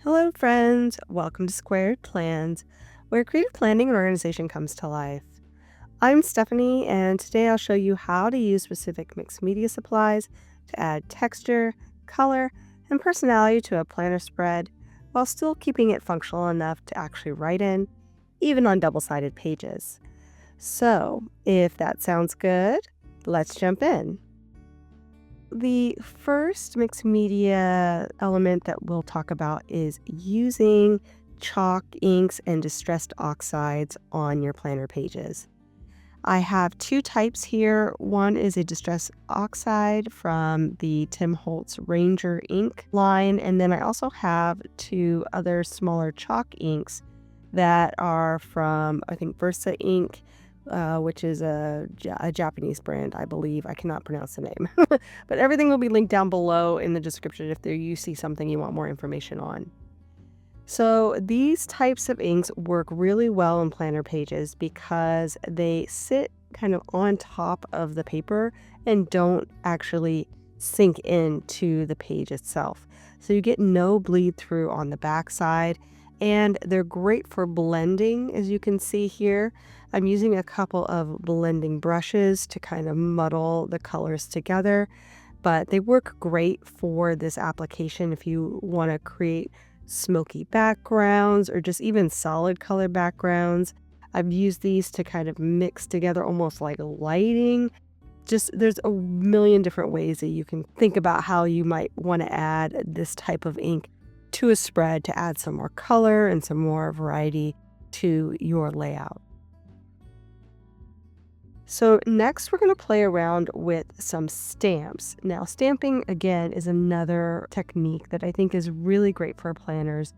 Hello, friends. Welcome to Squaird Plans, where creative planning and organization comes to life. I'm Stephanie, and today I'll show you how to use specific mixed media supplies to add texture, color, and personality to a planner spread while still keeping it functional enough to actually write in, even on double-sided pages. So, if that sounds good, let's jump in. The first mixed media element that we'll talk about is using chalk inks and distressed oxides on your planner pages. I have two types here. One is a distressed oxide from the Tim Holtz Ranger ink line, and then I also have two other smaller chalk inks that are from, I think, Versa Ink, which is a Japanese brand, I believe. I cannot pronounce the name. But everything will be linked down below in the description if you see something you want more information on. So these types of inks work really well in planner pages because they sit kind of on top of the paper and don't actually sink into the page itself. So you get no bleed through on the back side, and they're great for blending, as you can see here. I'm using a couple of blending brushes to kind of muddle the colors together, but they work great for this application if you want to create smoky backgrounds or just even solid color backgrounds. I've used these to kind of mix together almost like lighting. Just there's a million different ways that you can think about how you might want to add this type of ink to a spread to add some more color and some more variety to your layout. So next we're going to play around with some stamps. Now stamping again is another technique that I think is really great for planners.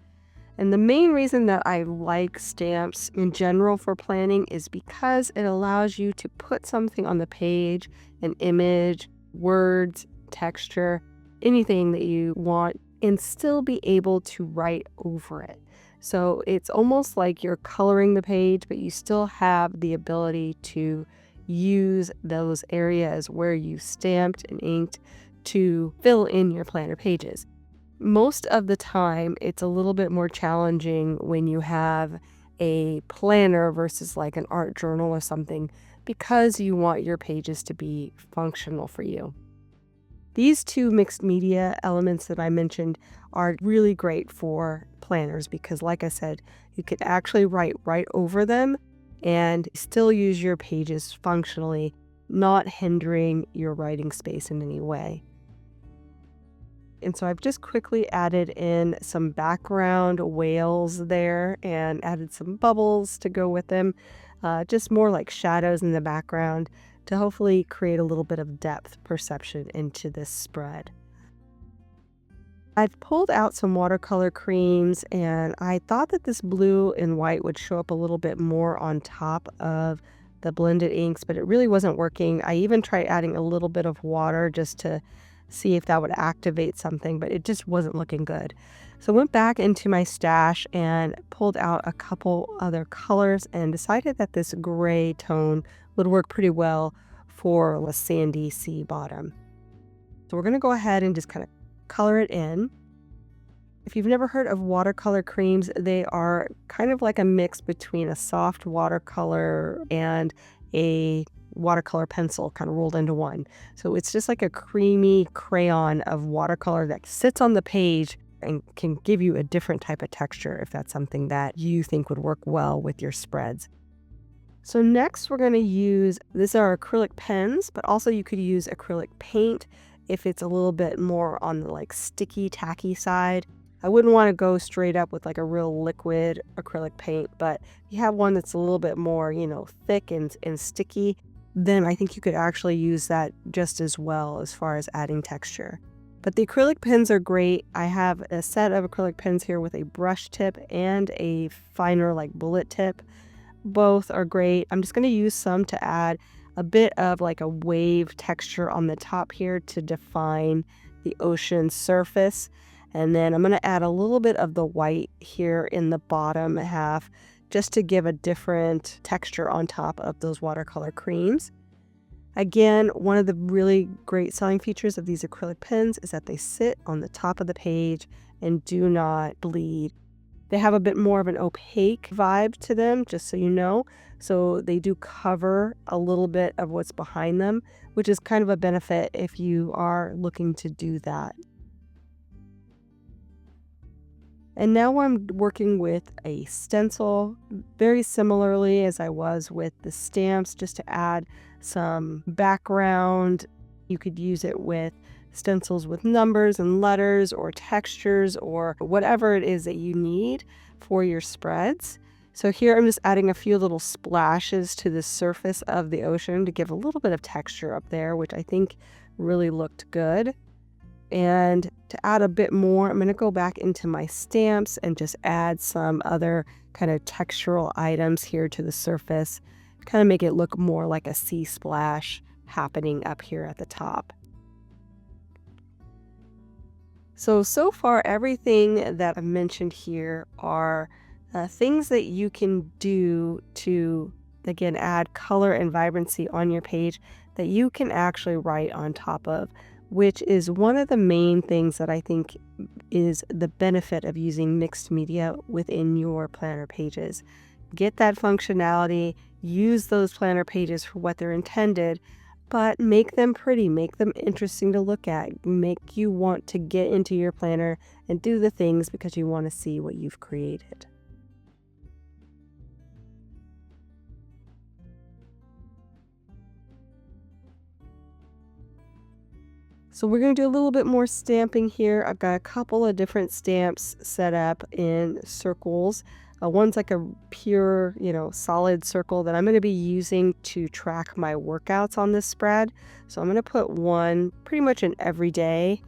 And the main reason that I like stamps in general for planning is because it allows you to put something on the page, an image, words, texture, anything that you want, and still be able to write over it. So it's almost like you're coloring the page, but you still have the ability to use those areas where you stamped and inked to fill in your planner pages. Most of the time, it's a little bit more challenging when you have a planner versus like an art journal or something, because you want your pages to be functional for you. These two mixed media elements that I mentioned are really great for planners because, like I said, you could actually write right over them and still use your pages functionally, not hindering your writing space in any way. And so I've just quickly added in some background whales there and added some bubbles to go with them, just more like shadows in the background to hopefully create a little bit of depth perception into this spread. I've pulled out some watercolor creams, and I thought that this blue and white would show up a little bit more on top of the blended inks, but it really wasn't working. I even tried adding a little bit of water just to see if that would activate something, but it just wasn't looking good. So I went back into my stash and pulled out a couple other colors and decided that this gray tone would work pretty well for a sandy sea bottom. So we're going to go ahead and just kind of color it in. If you've never heard of watercolor creams, they are kind of like a mix between a soft watercolor and a watercolor pencil kind of rolled into one. So it's just like a creamy crayon of watercolor that sits on the page and can give you a different type of texture if that's something that you think would work well with your spreads. So next we're going to use, these are acrylic pens, but also you could use acrylic paint if it's a little bit more on the like sticky, tacky side. I wouldn't want to go straight up with like a real liquid acrylic paint, but if you have one that's a little bit more, thick and sticky, then I think you could actually use that just as well as far as adding texture. But the acrylic pens are great. I have a set of acrylic pens here with a brush tip and a finer like bullet tip. Both are great. I'm just going to use some to add a bit of like a wave texture on the top here to define the ocean surface. And then I'm going to add a little bit of the white here in the bottom half just to give a different texture on top of those watercolor creams. Again, one of the really great selling features of these acrylic pens is that they sit on the top of the page and do not bleed. They have a bit more of an opaque vibe to them, just so you know. So they do cover a little bit of what's behind them, which is kind of a benefit if you are looking to do that. And now I'm working with a stencil, very similarly as I was with the stamps, just to add some background. You could use it with stencils with numbers and letters or textures or whatever it is that you need for your spreads. So here I'm just adding a few little splashes to the surface of the ocean to give a little bit of texture up there, which I think really looked good. And to add a bit more, I'm going to go back into my stamps and just add some other kind of textural items here to the surface, kind of make it look more like a sea splash happening up here at the top. So far, everything that I've mentioned here are things that you can do to, again, add color and vibrancy on your page that you can actually write on top of, which is one of the main things that I think is the benefit of using mixed media within your planner pages. Get that functionality, use those planner pages for what they're intended, but make them pretty, make them interesting to look at, make you want to get into your planner and do the things because you want to see what you've created. So we're going to do a little bit more stamping here. I've got a couple of different stamps set up in circles. One's like a pure, solid circle that I'm going to be using to track my workouts on this spread. So I'm going to put one pretty much in every day.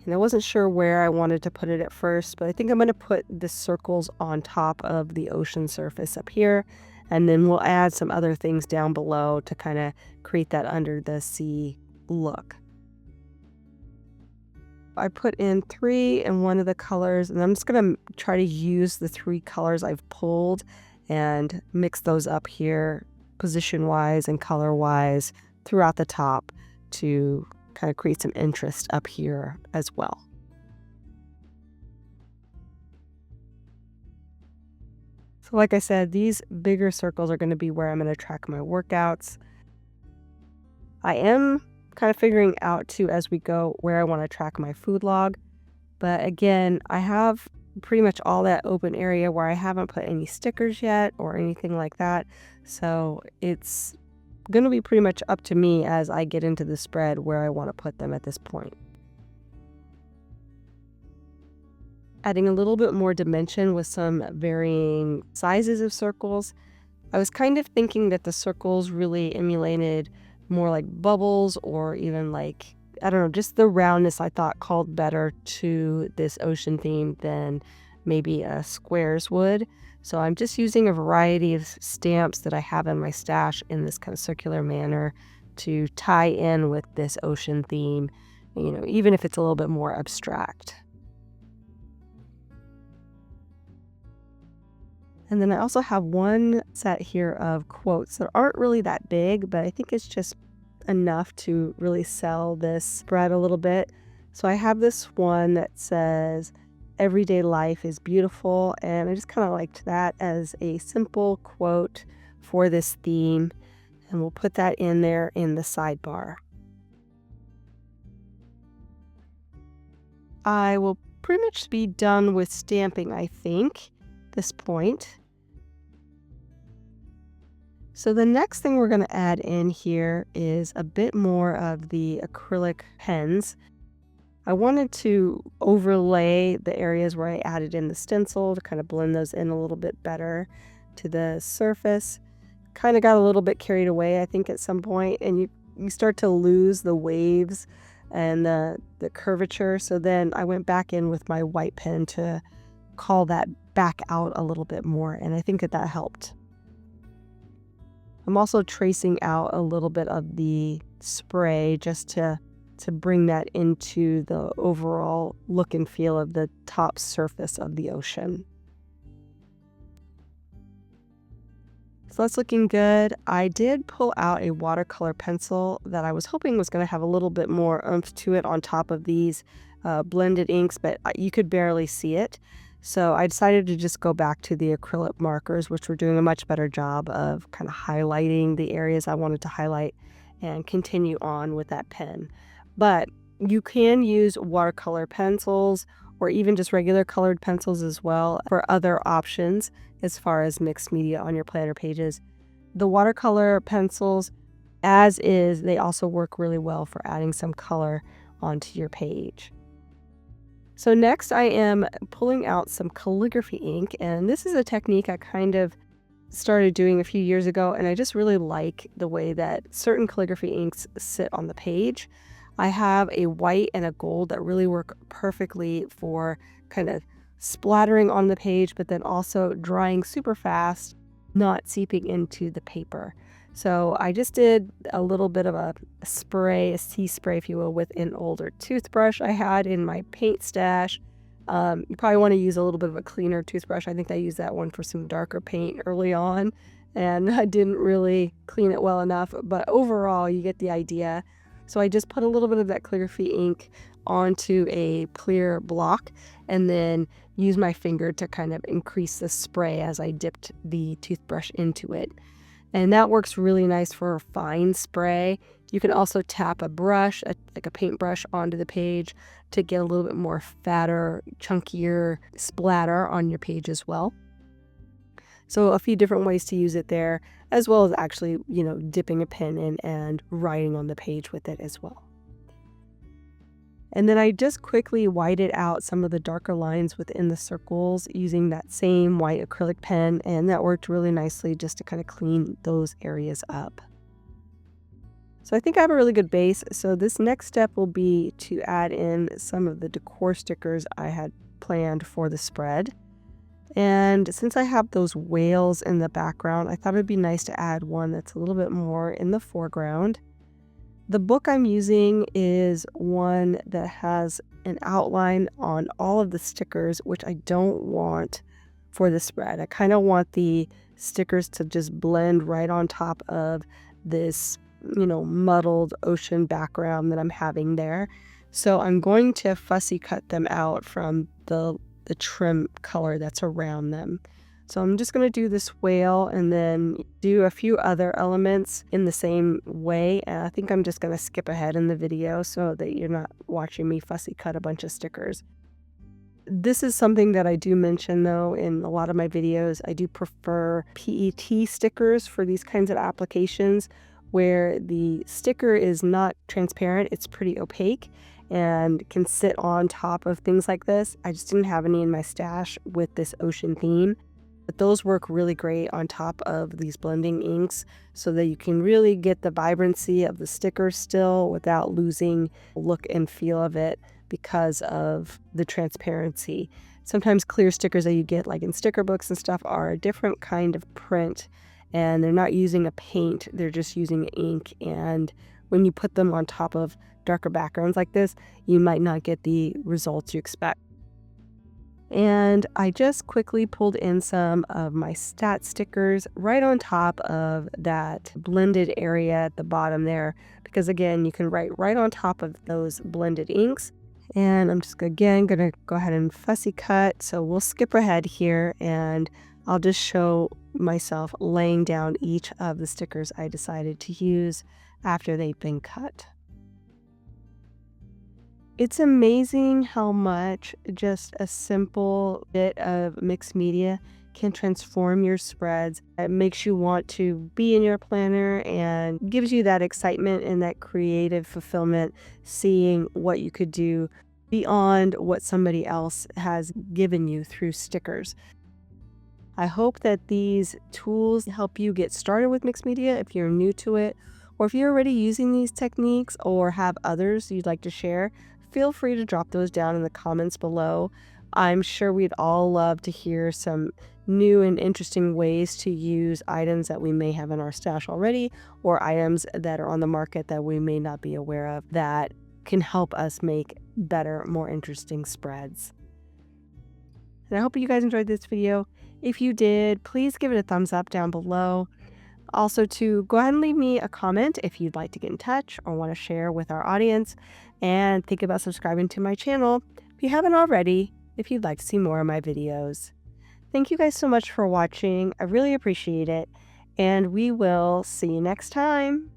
And I wasn't sure where I wanted to put it at first, but I think I'm going to put the circles on top of the ocean surface up here. And then we'll add some other things down below to kind of create that under the sea look. I put in 3 in one of the colors, and I'm just going to try to use the 3 colors I've pulled and mix those up here position-wise and color-wise throughout the top to kind of create some interest up here as well. So like I said, these bigger circles are going to be where I'm going to track my workouts. I am kind of figuring out too as we go where I want to track my food log. But again, I have pretty much all that open area where I haven't put any stickers yet or anything like that. So it's going to be pretty much up to me as I get into the spread where I want to put them at this point. Adding a little bit more dimension with some varying sizes of circles. I was kind of thinking that the circles really emulated more like bubbles or even like, I don't know, just the roundness I thought called better to this ocean theme than maybe a squares would. So I'm just using a variety of stamps that I have in my stash in this kind of circular manner to tie in with this ocean theme, even if it's a little bit more abstract. And then I also have one set here of quotes that aren't really that big, but I think it's just enough to really sell this spread a little bit. So I have this one that says, "Everyday life is beautiful," and I just kind of liked that as a simple quote for this theme, and we'll put that in there in the sidebar. I will pretty much be done with stamping, I think, at this point. So the next thing we're going to add in here is a bit more of the acrylic pens. I wanted to overlay the areas where I added in the stencil to kind of blend those in a little bit better to the surface. Kind of got a little bit carried away, I think, at some point, and you start to lose the waves and the curvature. So then I went back in with my white pen to call that back out a little bit more, and I think that helped. I'm also tracing out a little bit of the spray just to bring that into the overall look and feel of the top surface of the ocean. So that's looking good. I did pull out a watercolor pencil that I was hoping was going to have a little bit more oomph to it on top of these blended inks, but you could barely see it. So I decided to just go back to the acrylic markers, which were doing a much better job of kind of highlighting the areas I wanted to highlight, and continue on with that pen. But you can use watercolor pencils or even just regular colored pencils as well for other options as far as mixed media on your planner pages. The watercolor pencils, as is, they also work really well for adding some color onto your page. So next I am pulling out some calligraphy ink, and this is a technique I kind of started doing a few years ago, and I just really like the way that certain calligraphy inks sit on the page. I have a white and a gold that really work perfectly for kind of splattering on the page, but then also drying super fast, not seeping into the paper. So I just did a little bit of a spray, a sea spray, if you will, with an older toothbrush I had in my paint stash. You probably want to use a little bit of a cleaner toothbrush. I think I used that one for some darker paint early on, and I didn't really clean it well enough, but overall you get the idea. So I just put a little bit of that calligraphy ink onto a clear block and then use my finger to kind of increase the spray as I dipped the toothbrush into it. And that works really nice for a fine spray. You can also tap a brush, like a paintbrush, onto the page to get a little bit more fatter, chunkier splatter on your page as well. So a few different ways to use it there, as well as actually, dipping a pen in and writing on the page with it as well. And then I just quickly whited out some of the darker lines within the circles using that same white acrylic pen, and that worked really nicely just to kind of clean those areas up. So I think I have a really good base. So this next step will be to add in some of the decor stickers I had planned for the spread. And since I have those whales in the background, I thought it'd be nice to add one that's a little bit more in the foreground. The book I'm using is one that has an outline on all of the stickers, which I don't want for the spread. I kind of want the stickers to just blend right on top of this, muddled ocean background that I'm having there. So I'm going to fussy cut them out from the trim color that's around them. So I'm just going to do this whale and then do a few other elements in the same way. And I think I'm just going to skip ahead in the video so that you're not watching me fussy cut a bunch of stickers. This is something that I do mention though in a lot of my videos. I do prefer PET stickers for these kinds of applications where the sticker is not transparent, it's pretty opaque and can sit on top of things like this. I just didn't have any in my stash with this ocean theme. But those work really great on top of these blending inks so that you can really get the vibrancy of the sticker still without losing the look and feel of it because of the transparency. Sometimes clear stickers that you get like in sticker books and stuff are a different kind of print and they're not using a paint, they're just using ink. And when you put them on top of darker backgrounds like this, you might not get the results you expect. And I just quickly pulled in some of my stat stickers right on top of that blended area at the bottom there, because again, you can write right on top of those blended inks. And I'm just again gonna go ahead and fussy cut. So we'll skip ahead here and I'll just show myself laying down each of the stickers I decided to use after they've been cut. It's amazing how much just a simple bit of mixed media can transform your spreads. It makes you want to be in your planner and gives you that excitement and that creative fulfillment, seeing what you could do beyond what somebody else has given you through stickers. I hope that these tools help you get started with mixed media if you're new to it, or if you're already using these techniques or have others you'd like to share. Feel free to drop those down in the comments below. I'm sure we'd all love to hear some new and interesting ways to use items that we may have in our stash already, or items that are on the market that we may not be aware of that can help us make better, more interesting spreads. And I hope you guys enjoyed this video. If you did, please give it a thumbs up down below. Also, to go ahead and leave me a comment if you'd like to get in touch or want to share with our audience, and think about subscribing to my channel if you haven't already, if you'd like to see more of my videos. Thank you guys so much for watching. I really appreciate it, and we will see you next time.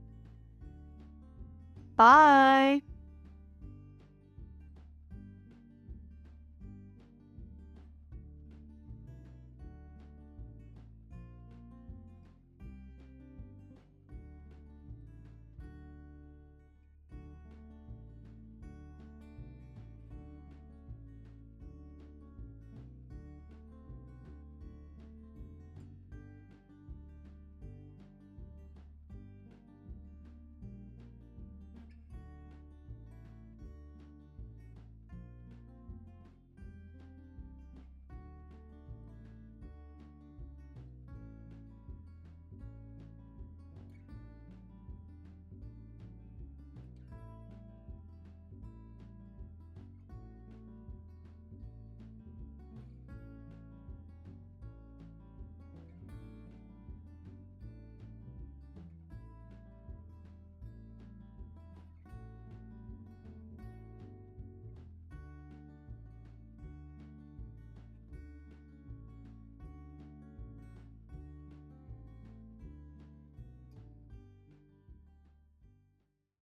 Bye!